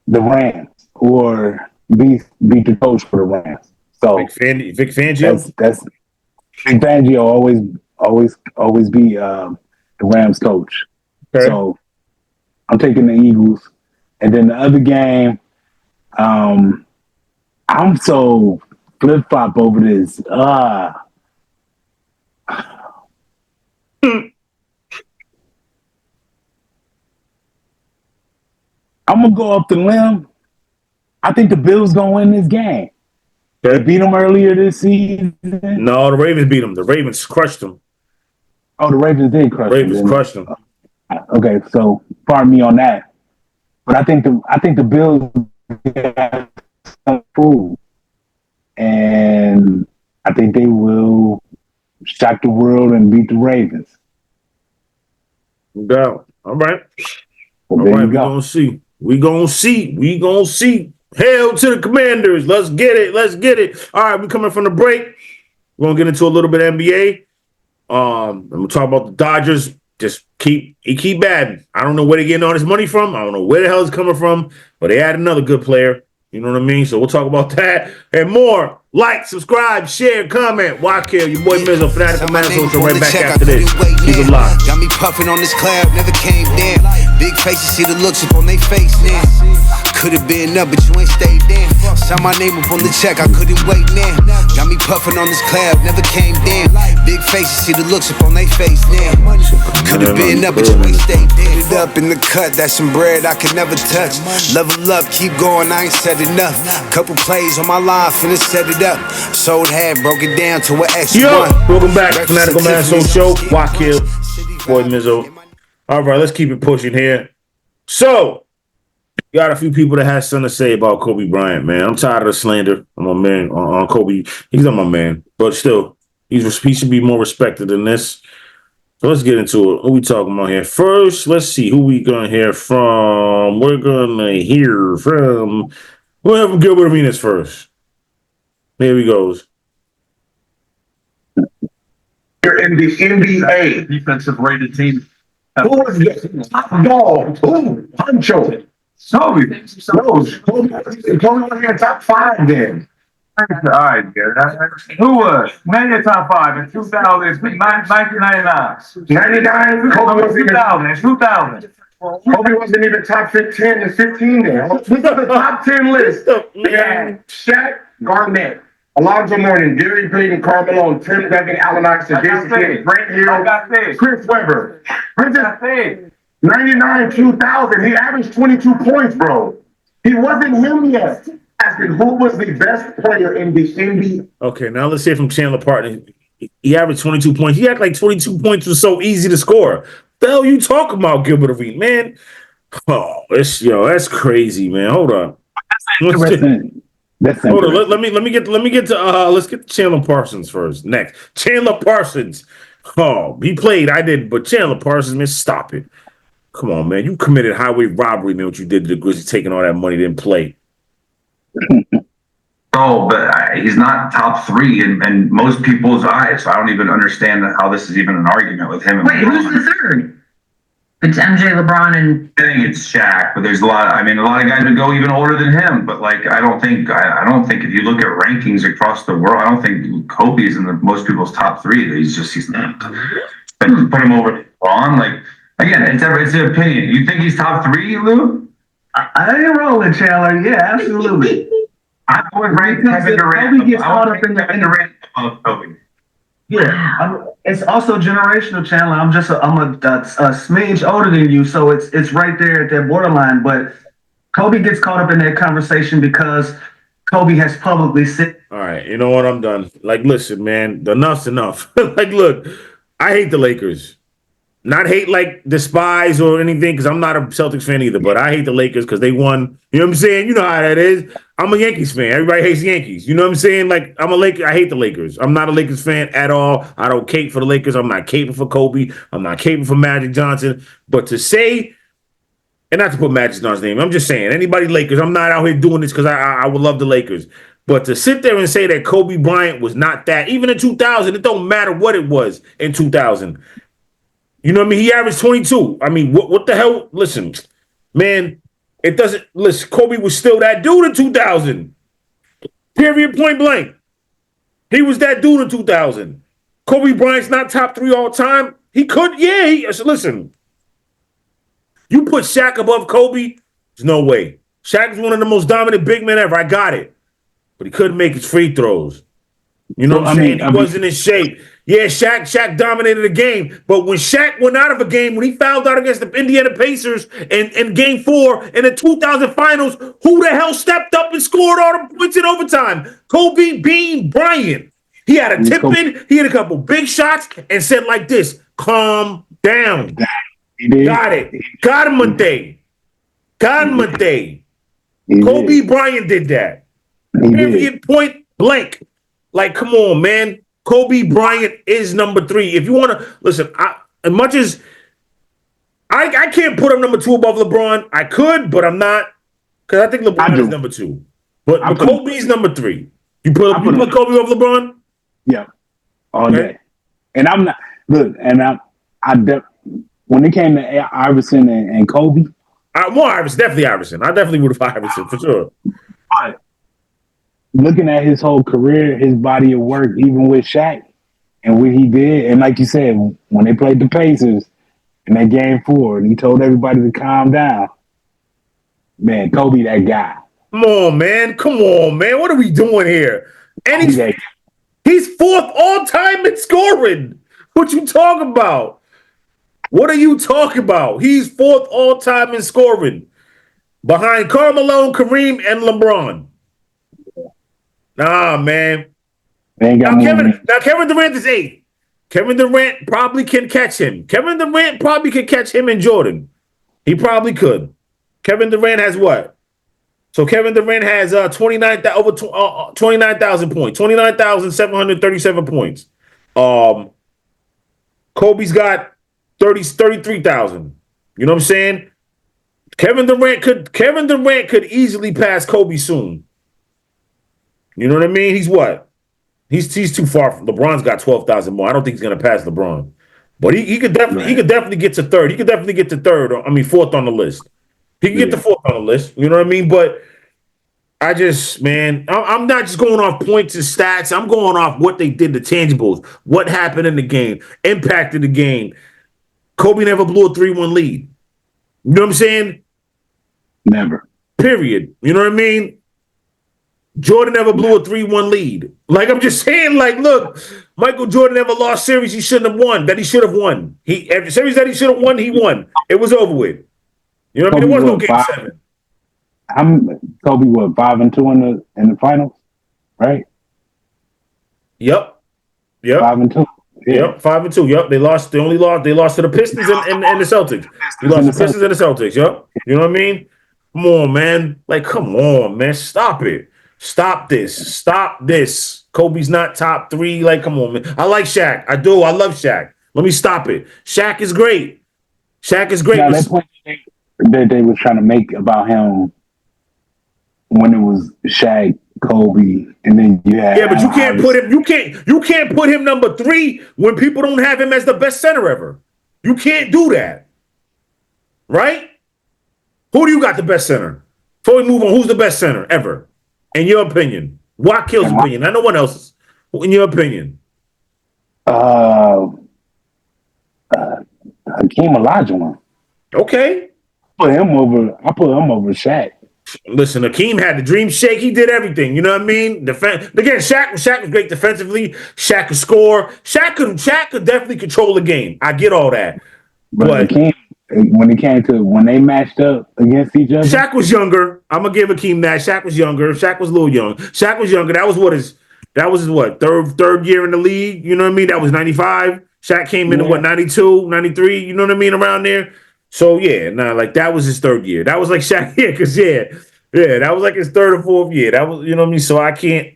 the Rams or beat the coach for the Rams. So Vic Fangio? That's Vic Fangio always be the Rams coach. Okay. So I'm taking the Eagles. And then the other game, I'm so flip-flop over this. I'm gonna go up the limb. I think the Bills gonna win this game. They beat them earlier this season. No, the Ravens beat them. The Ravens crushed them. Oh, the Ravens did crush them. Ravens crushed them. Okay, so pardon me on that. But I think the Bills have some food, and I think they will shock the world and beat the Ravens. No doubt. All right. So All right, we're gonna see. We gonna see. Hail to the Commanders. Let's get it. All right, we're coming from the break. We're gonna get into a little bit of NBA. I'm gonna talk about the Dodgers. Just keep batting. I don't know where they're getting all this money from. I don't know where the hell it's coming from, but they had another good player. You know what I mean? So we'll talk about that and more. Like, subscribe, share, comment. Wakil, your boy Mizzo, Fanatical Massholes. So right back after this. Keep it locked. Got me puffing on this cloud, never came down. Big faces, see the looks up on they face now. Could've been up, but you ain't stayed down. Saw my name up on the check, I couldn't wait now. Got me puffing on this cloud, never came down. Big faces, see the looks up on they face now. Could've been up, but you ain't stayed down. Put it up in the cut, that's some bread I could never touch. Level up, keep going, I ain't said enough. Couple plays on my line, finna set it up. Sold half, broke it down to an extra one. Welcome back to Fanatical Massholes Show. Wakil, boy Mizzo. All right, let's keep it pushing here. So, got a few people that has something to say about Kobe Bryant, man. I'm tired of the slander. I'm a man on Kobe. He's not my man, but still, he should be more respected than this. So let's get into it. What we talking about here? First, let's see who we gonna hear from. We're gonna hear from whoever Gilbert Arenas first. Here he goes. You're in the NBA. Defensive rated team. Who is the top dog? Who? Pancho. Kobe. Kobe was here top 5 then. All right, Gary. Who was? Name your top 5 in 2000, 1999. 99? Kobe was even 2000. 2000. Kobe wasn't even top 10 and 15 there. We got the top 10 list. We had Shaq, Garnett, Alonzo Mourning, Gary Payton, Karl Malone, Tim Duncan, Allen Iverson, Jason Kidd, Grant Hill, Chris Webber. 99, 2000. He averaged 22 points, bro. He wasn't him yet. Asking who was the best player in the NBA. Okay, now let's hear from Chandler Partner. He averaged 22 points. He acted like 22 points was so easy to score. The hell you talking about, Gilbert Arenas, man? Oh, that's crazy, man. Hold on. Hold on. Let me get to let's get to Chandler Parsons first. Next, Chandler Parsons. Oh, he played. I didn't, but Chandler Parsons, man, stop it. Come on, man. You committed highway robbery, man. What you did to the Grizzlies, taking all that money, didn't play. Oh, but he's not top 3 in most people's eyes. So I don't even understand how this is even an argument with him. Wait, who's the third? It's MJ, LeBron, and I think it's Shaq, but there's a lot of guys would go even older than him. But like, I don't think if you look at rankings across the world, I don't think Kobe's in most people's top 3. He's not. But put him over LeBron. Like, again, it's an opinion. You think he's top 3, Lou? I ain't rolling, Chandler. Yeah, absolutely. I would rank Kevin Durant. Kobe gets caught up in the of Kobe. Yeah, it's also generational, Chandler. I'm a smidge older than you, so it's right there at that borderline. But Kobe gets caught up in that conversation because Kobe has publicly said. All right, you know what? I'm done. Like, listen, man, enough's enough. Like, look, I hate the Lakers. Not hate like despise or anything, because I'm not a Celtics fan either, but I hate the Lakers because they won. You know what I'm saying? You know how that is. I'm a Yankees fan. Everybody hates the Yankees. You know what I'm saying? Like, I'm a Laker. I hate the Lakers. I'm not a Lakers fan at all. I don't cape for the Lakers. I'm not caping for Kobe. I'm not caping for Magic Johnson. But to say, and not to put Magic Johnson's name, I'm just saying, anybody Lakers, I'm not out here doing this because I would love the Lakers. But to sit there and say that Kobe Bryant was not that, even in 2000, it don't matter what it was in 2000. You know what I mean? He averaged 22. I mean, what the hell? Listen, man, it doesn't. Listen, Kobe was still that dude in 2000. Period, point blank. He was that dude in 2000. Kobe Bryant's not top 3 all time. He could, yeah. Listen, you put Shaq above Kobe, there's no way. Shaq is one of the most dominant big men ever. I got it. But he couldn't make his free throws. You know what I'm saying? He wasn't in shape. Yeah, Shaq dominated the game. But when Shaq went out of a game, when he fouled out against the Indiana Pacers in game 4 in the 2000 finals, who the hell stepped up and scored all the points in overtime? Kobe Bean Bryant. He had a tip in, he had a couple big shots, and said like this, calm down. Got it. Got him a day. Got him a day. Kobe Bryant did that. Period, point blank. Like, come on, man. Kobe Bryant is number 3. If you want to listen, as much as I can't put him number 2 above LeBron, I could, but I'm not, because I think LeBron is number 2. But Kobe's number 3. You put Kobe over LeBron? Yeah, all day. And I'm not look. And when it came to Iverson and Kobe, more Iverson, definitely Iverson. I definitely would have Iverson for sure. But looking at his whole career, his body of work, even with Shaq and what he did, and like you said, when they played the Pacers in that game 4, and he told everybody to calm down, man, Kobe, that guy. Come on, man. What are we doing here? And he's 4th all time in scoring. What you talking about? What are you talking about? He's 4th all time in scoring, behind Carmelo, Kareem, and LeBron. Nah, man. Now Kevin Durant is 8th. Kevin Durant probably can catch him. Kevin Durant probably could catch him and Jordan. He probably could. Kevin Durant has what? So Kevin Durant has 29,000 points, 29,737 points. Kobe's got 33,000. You know what I'm saying? Kevin Durant could easily pass Kobe soon. You know what I mean? He's what? He's too far from LeBron's got 12,000 more. I don't think he's gonna pass LeBron. But he could definitely get to 3rd. He could definitely get to 4th on the list. He can get to 4th on the list. You know what I mean? But I'm not just going off points and stats. I'm going off what they did, the tangibles, what happened in the game, impacted the game. Kobe never blew a 3-1 lead. You know what I'm saying? Never. Period. You know what I mean? Jordan never blew a 3-1 lead. Like, I'm just saying, like, look, Michael Jordan never lost series he shouldn't have won, that he should have won. Every series that he should have won, he won. It was over with. You know what I mean? There was no game 7. Kobe, 5-2 in the finals, right? Yep. 5-2. Yeah. Yep, 5-2. Yep, they lost to the Pistons and the Celtics. They lost to the Pistons and the Celtics. Yep. You know what I mean? Come on, man. Like, come on, man. Stop it. Stop this. Kobe's not top 3. Like, come on, man. I like Shaq. I do. I love Shaq. Let me stop it. Shaq is great. Now, that point that they was trying to make about him when it was Shaq, Kobe, and then you had but you can't put him. You can't put him number 3 when people don't have him as the best center ever. You can't do that, right? Who do you got the best center? Before we move on, who's the best center ever, in your opinion? Wakil's opinion, not no one else's. In your opinion, Hakeem Olajuwon. Okay, I put him over Shaq. Listen, Hakeem had the dream shake. He did everything. You know what I mean? Again, Shaq was great defensively. Shaq could score. Shaq could definitely control the game. I get all that. But Hakeem, when they matched up against each other, Shaq was younger. I'm gonna give Hakeem that. Shaq was younger. Shaq was a little young. Shaq was younger. That was his third year in the league. You know what I mean? That was 95. Shaq came in at 92, 93. You know what I mean? Around there. So that was his 3rd year. That was like Shaq, because that was like his 3rd or 4th year. That was, you know what I mean. So I can't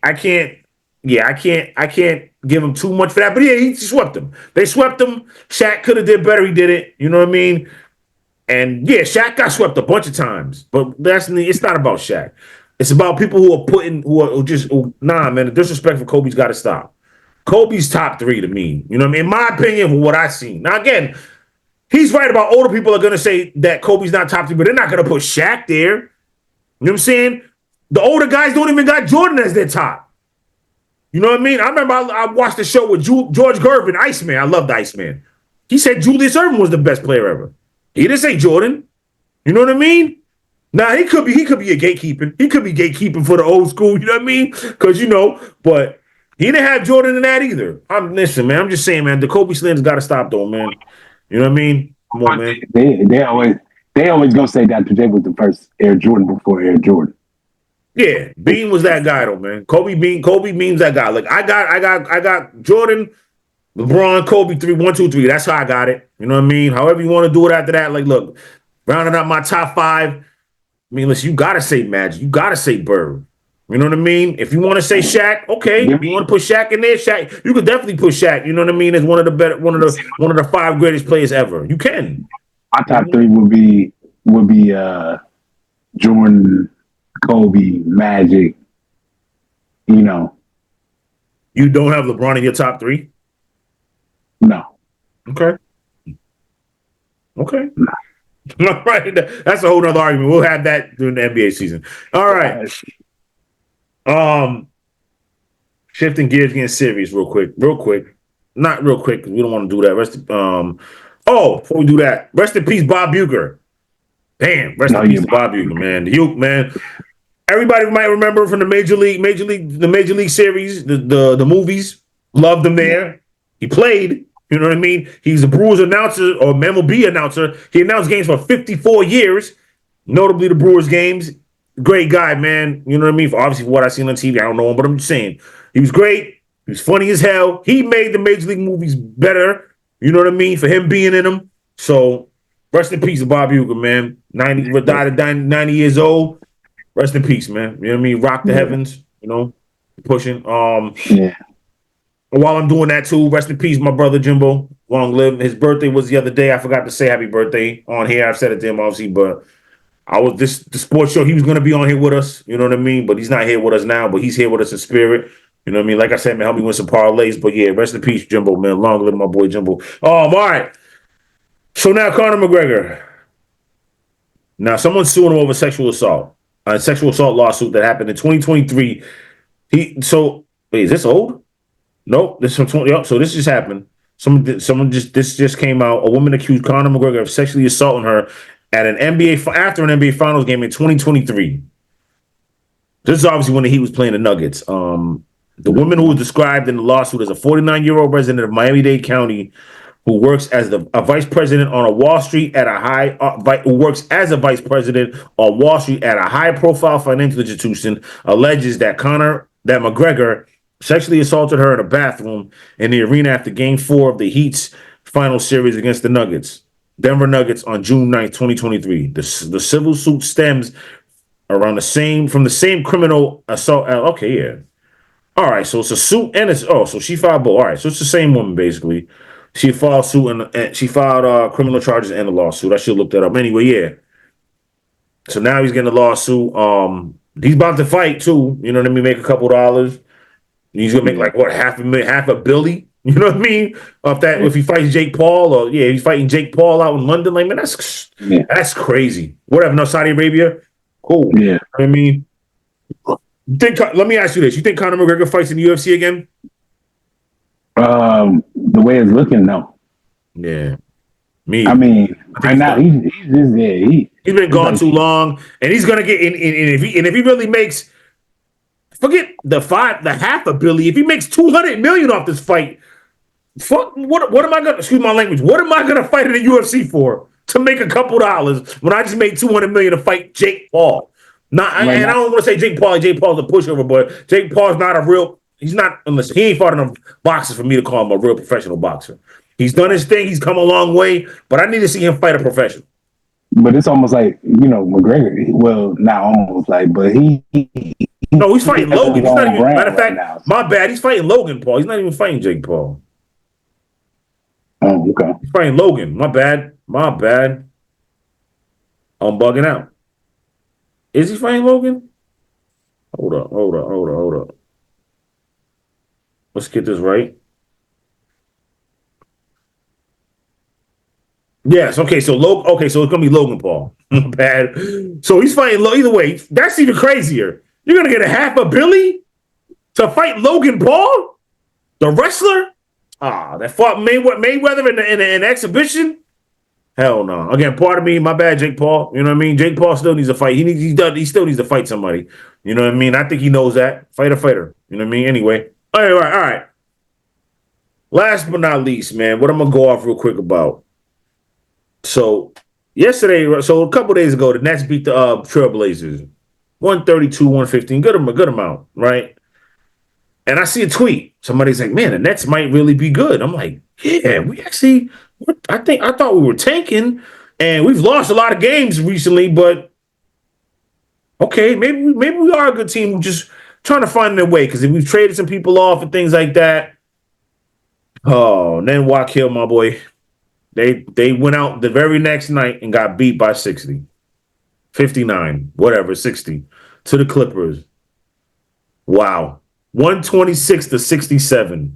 give him too much for that. But he swept them. They swept him. Shaq could have did better. He did it. You know what I mean. And Shaq got swept a bunch of times. But it's not about Shaq. It's about people the disrespect for Kobe's got to stop. Kobe's top 3 to me. You know what I mean. In my opinion, from what I've seen. Now again. He's right about older people are going to say that Kobe's not top 3, but they're not going to put Shaq there. You know what I'm saying? The older guys don't even got Jordan as their top. You know what I mean? I remember I watched the show with George Gervin, Iceman. I loved Iceman. He said Julius Erving was the best player ever. He didn't say Jordan. You know what I mean? Now, he could be a gatekeeping. He could be gatekeeping for the old school. You know what I mean? Because, but He didn't have Jordan in that either. Listen, man. I'm just saying, man. The Kobe slanders got to stop, though, man. You know what I mean? Come on, man. They always gonna say Dr. J was the first Air Jordan before Air Jordan. Yeah, Bean was that guy, though, man. Kobe Bean's that guy. Like I got Jordan, LeBron, Kobe 3, 1, 2, 3. That's how I got it. You know what I mean? However you want to do it after that. Like, look, rounding out my top 5. I mean, listen, you gotta say Magic. You gotta say Bird. You know what I mean? If you want to say Shaq, okay. If you want to put Shaq in there, Shaq, you could definitely put Shaq. You know what I mean? As one of the 5 greatest players ever. You can. My top 3 would be Jordan, Kobe, Magic. You know. You don't have LeBron in your top 3? No. Okay. All right. That's a whole nother argument. We'll have that during the NBA season. All right. Shifting gears, getting serious real quick. Not real quick, because we don't want to do that. Before we do that, rest in peace, Bob Uecker. Damn, rest in peace, Bob Uecker, man. The Uke, man. Everybody might remember from the Major League series, the movies. Loved him there. He played. You know what I mean? He's a Brewers announcer or MLB announcer. He announced games for 54 years, notably the Brewers games. Great guy, man. You know what I mean? Obviously, for what I've seen on TV, I don't know him, but I'm just saying. He was great. He was funny as hell. He made the Major League movies better. You know what I mean? For him being in them. So, rest in peace to Bob Uecker, man. Died at 90 years old. Rest in peace, man. You know what I mean? Rock the heavens, you know, pushing. Yeah. While I'm doing that too, rest in peace, my brother Jimbo. Long live. His birthday was the other day. I forgot to say happy birthday on here. I've said it to him, obviously, but the sports show, he was gonna be on here with us, you know what I mean? But he's not here with us now, but he's here with us in spirit. You know what I mean? Like I said, man, help me win some parlays. But yeah, rest in peace, Jimbo, man. Long live my boy Jimbo. All right. So now Conor McGregor. Now someone's suing him over sexual assault. A sexual assault lawsuit that happened in 2023. Wait, is this old? Nope, this is from 20. Oh, so this just happened. This just came out. A woman accused Conor McGregor of sexually assaulting her at after an NBA Finals game in 2023. This is obviously when he was playing the Nuggets. The woman who was described in the lawsuit as a 49-year-old resident of Miami-Dade County who works as a vice president on Wall Street at a high-profile financial institution, alleges that McGregor sexually assaulted her in a bathroom in the arena after Game 4 of the Heat's final series against the Denver Nuggets on June 9th, 2023. The civil suit stems from the same criminal assault. Okay, yeah. All right, so it's a suit and so she filed both. All right, so it's the same woman basically. She filed suit and she filed criminal charges and a lawsuit. I should look that up. Anyway, yeah. So now he's getting a lawsuit. He's about to fight too. You know what I mean? Make a couple dollars. He's gonna make like what half a billy. You know what I mean? If he fights Jake Paul he's fighting Jake Paul out in London. Like man, that's crazy. Whatever. No, Saudi Arabia. Cool. Yeah. I mean, let me ask you this: you think Conor McGregor fights in the UFC again? The way it's looking, no. Yeah. I mean, right now he's just there. He's been gone too long, and he's gonna get in. And if he really makes, forget the half a billion. If he makes $200 million off this fight, fuck. What am I gonna? Excuse my language. What am I gonna fight in the UFC for? To make a couple dollars when I just made $200 million to fight Jake Paul. And I don't want to say Jake Paul. Jake Paul's a pushover, but Jake Paul's not a real. He's not unless he ain't fought enough boxers for me to call him a real professional boxer. He's done his thing. He's come a long way, but I need to see him fight a professional. But it's almost like McGregor. Well, not almost like, but no, he's fighting Logan. He's not even, matter of fact, now. My bad. He's fighting Logan Paul. He's not even fighting Jake Paul. Oh, okay. He's fighting Logan. My bad. I'm bugging out. Is he fighting Logan? Hold up. Let's get this right. Yes. Okay. So it's gonna be Logan Paul. Bad. So he's fighting. Either way, that's even crazier. You're gonna get a $500 million to fight Logan Paul, the wrestler. That fought Mayweather in an exhibition. Hell no. Again, pardon me. My bad, Jake Paul. You know what I mean? Jake Paul still needs a fight. He still needs to fight somebody. You know what I mean? I think he knows that. Fight a fighter. You know what I mean? Anyway. All right. Last but not least, man, what I'm gonna go off real quick about. So a couple days ago, the Nets beat the Trailblazers, 132-115, good amount, right? And I see a tweet. Somebody's like, "Man, the Nets might really be good." I'm like, "Yeah, we actually. I thought we were tanking, and we've lost a lot of games recently, but okay, maybe we are a good team. We're just trying to find their way because we've traded some people off and things like that." Oh, and then Wakil, my boy, they went out the very next night and got beat by 60, 59, whatever, 60 to the Clippers. Wow. 126-67.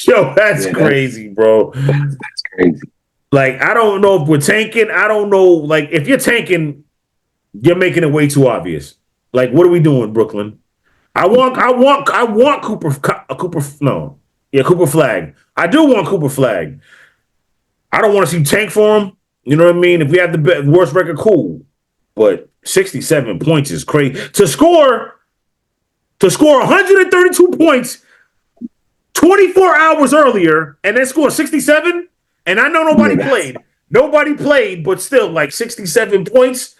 Yo, that's crazy, bro. That's crazy. Like, I don't know if we're tanking. I don't know. Like, if you're tanking, you're making it way too obvious. Like, what are we doing, Brooklyn? I want Cooper Flag. I do want Cooper Flag. I don't want to see tank for him. You know what I mean? If we have the worst record, cool. But 67 points is crazy. To score 132 points 24 hours earlier and then score 67, and I know nobody played. Nobody played, but still, like 67 points.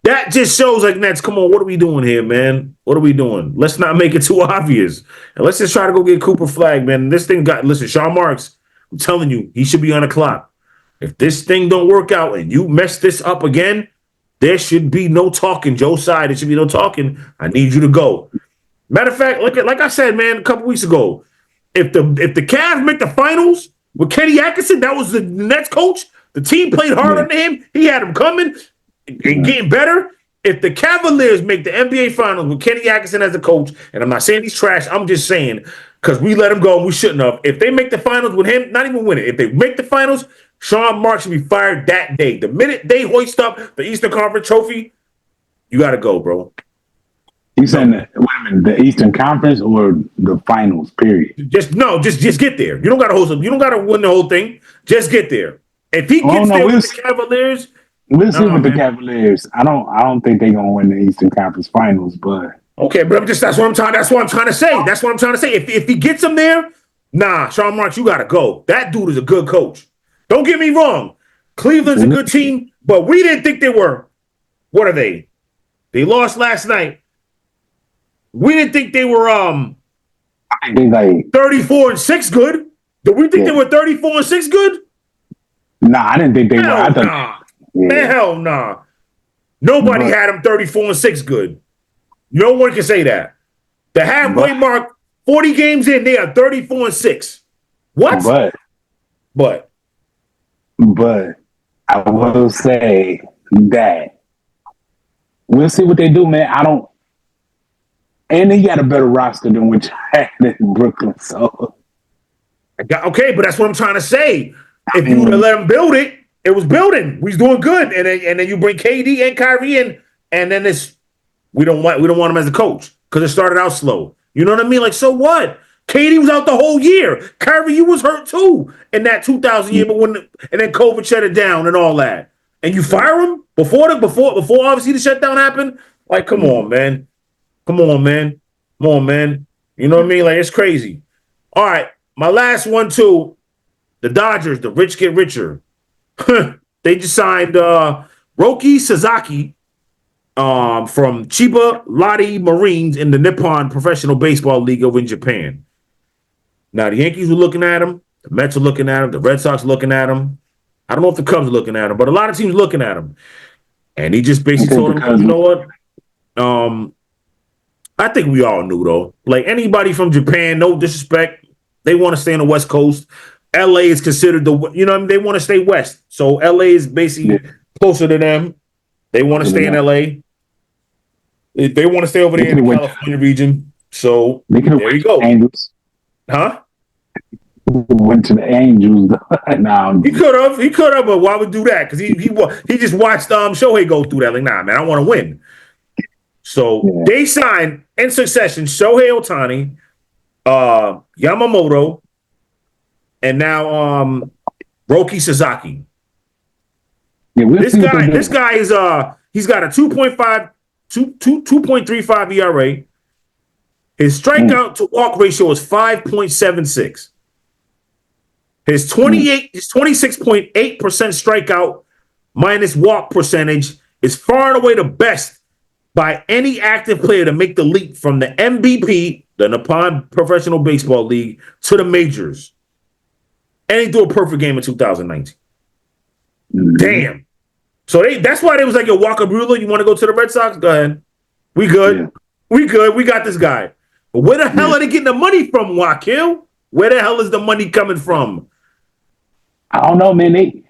That just shows, like, Nets, come on, what are we doing here, man? What are we doing? Let's not make it too obvious. And let's just try to go get Cooper Flag, man. Listen, Sean Marks, I'm telling you, he should be on the clock. If this thing don't work out and you mess this up again, there should be no talking. Joe Side, there should be no talking. I need you to go. Matter of fact, like I said, man, a couple weeks ago, if the Cavs make the finals with Kenny Atkinson, that was the Nets coach, the team played hard on him. He had him coming and getting better. If the Cavaliers make the NBA Finals with Kenny Atkinson as the coach, and I'm not saying he's trash, I'm just saying because we let him go and we shouldn't have. If they make the finals with him, not even win it. If they make the finals, Sean Marks should be fired that day. The minute they hoist up the Eastern Conference trophy, you got to go, bro. You saying that? Wait a minute, the Eastern Conference or the Finals? Period. Just get there. You don't got to host them. You don't got to win the whole thing. Just get there. If he gets there with the Cavaliers. We'll see with the Cavaliers. I don't think they're gonna win the Eastern Conference Finals, but okay, but that's what I'm trying to say. That's what I'm trying to say. If he gets them there, nah, Sean Marks, you gotta go. That dude is a good coach. Don't get me wrong. Cleveland's a good team, but we didn't think they were. What are they? They lost last night. We didn't think they were I think like 34-6 good. Did we think they were 34-6 good? Nah, I didn't think they were. I thought nah. Man, hell nah. Nobody had them 34-6 good. No one can say that. The halfway mark, 40 games in, they are 34-6. What? But I will say that we'll see what they do, man. And he got a better roster than what you had in Brooklyn. So okay, but that's what I'm trying to say. If you would have let him build it, it was building. We was doing good, and then you bring KD and Kyrie in, and then we don't want him as a coach because it started out slow. You know what I mean? Like, so what? KD was out the whole year. Kyrie, you was hurt too in that 2000 year, but and then COVID shut it down and all that, and you fire him before obviously the shutdown happened. Like, come on, man. You know what I mean? Like, it's crazy. All right, my last one too. The Dodgers, the rich get richer. They just signed Roki Sasaki from Chiba Lotte Marines in the Nippon Professional Baseball League over in Japan. Now, the Yankees were looking at him. The Mets are looking at him. The Red Sox are looking at him. I don't know if the Cubs are looking at him, but a lot of teams are looking at him. And he just basically told them, you know what? I think we all knew, though. Like, anybody from Japan, no disrespect, they want to stay on the West Coast. LA is considered they want to stay west. So LA is basically closer to them. They want to stay in LA. They want to stay over there in the California region. So there you go. Angels. Huh? Went to the Angels. Nah, he could have, but why would do that? Because he just watched Shohei go through that. Like, nah, man, I want to win. So they signed in succession Shohei Ohtani, Yamamoto, and now Roki Sasaki. Yeah, this guy is he's got a 2.35 ERA. His strikeout to walk ratio is 5.76. His 26.8% strikeout minus walk percentage is far and away the best by any active player to make the leap from the MVP, the Nippon Professional Baseball League, to the majors. And he threw a perfect game in 2019. Damn. So that's why they was like, yo, Walker Buehler, you want to go to the Red Sox? Go ahead. We good. Yeah. We good. We got this guy. But where the hell are they getting the money from, Wakil? Where the hell is the money coming from? I don't know, man.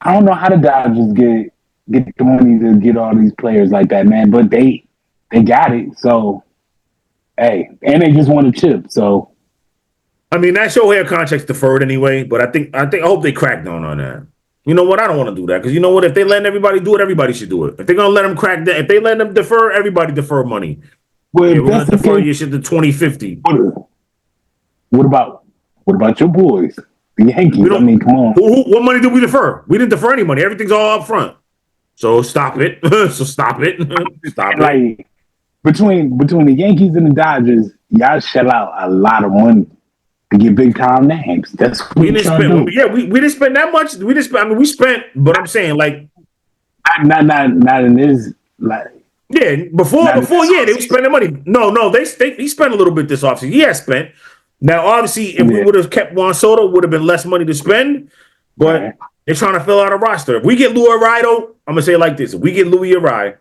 I don't know how the Dodgers get the money to get all these players like that, man. But they got it. So, hey, and they just won a chip. So, I mean, that Shohei contract's deferred anyway. But I hope they crack down on that. You know what? I don't want to do that because you know what? If they let everybody do it, everybody should do it. If they're gonna let them crack that, if they let them defer, everybody defer money. Well, yeah, we're gonna defer your shit to 2050. What about your boys, the Yankees? I mean, come on. What money did we defer? We didn't defer any money. Everything's all up front. So stop it. Stop it. Like between the Yankees and the Dodgers, y'all shell out a lot of money to get big time names. That's what we didn't spend. Yeah, we didn't spend that much. We didn't spend. I mean, we spent, but I'm saying like not in this like. Yeah, before yeah, they were spending money. No, he spent a little bit this offseason. He has spent. Now, obviously, if we would have kept Juan Soto, would have been less money to spend. But they're trying to fill out a roster. If we get Luis Arido, I'm gonna say it like this: if we get Luis Arido,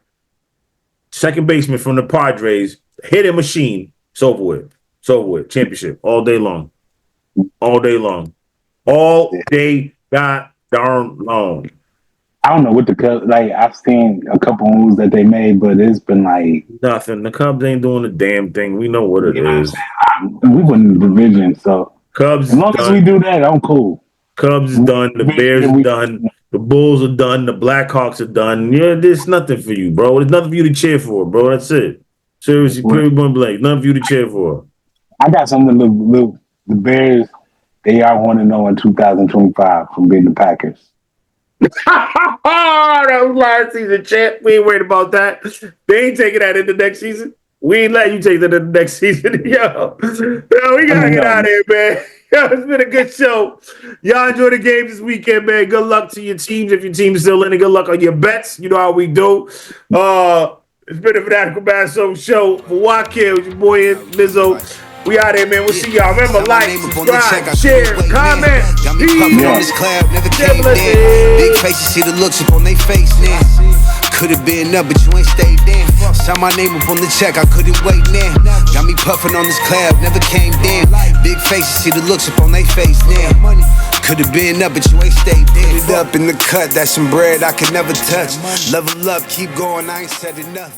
second baseman from the Padres, hitting machine, it's over with. It's over with. Championship all day long. All day long. All day got darn long. I don't know what the Cubs, like, I've seen a couple moves that they made, but it's been like nothing. The Cubs ain't doing a damn thing. We know what it is. We won the division, so Cubs. As long as we do that, I'm cool. Cubs is done. The Bears are done. The Bulls are done. The Blackhawks are done. Yeah, there's nothing for you, bro. There's nothing for you to cheer for, bro. That's it. Seriously, period, point blank. Nothing for you to cheer for. I got something to look. The Bears, they are 1-0 in 2025 from beating the Packers. That was last season, champ. We ain't worried about that. They ain't taking that in the next season. We ain't letting you take that in the next season. Yo, we gotta get out of here, man. Yo, it's been a good show. Y'all enjoy the games this weekend, man. Good luck to your teams. If your team's still in it, good luck on your bets. You know how we do. It's been a Fanatical Massholes show. For Wakil, your boy Mizzo. We out here, man. We'll see y'all. Remember, like, subscribe, share, comment. Got me puffing on this club, never came there. Big faces, see the looks up on they face now. Could've been up, but you ain't stayed down. Saw my name up on the check, I couldn't wait now. Got me puffing on this club, never came down. Big faces, see the looks up on they face now. Could've been up, but you ain't stayed down. Put it up in the cut, that's some bread I could never touch. Level up, keep going, I ain't said enough.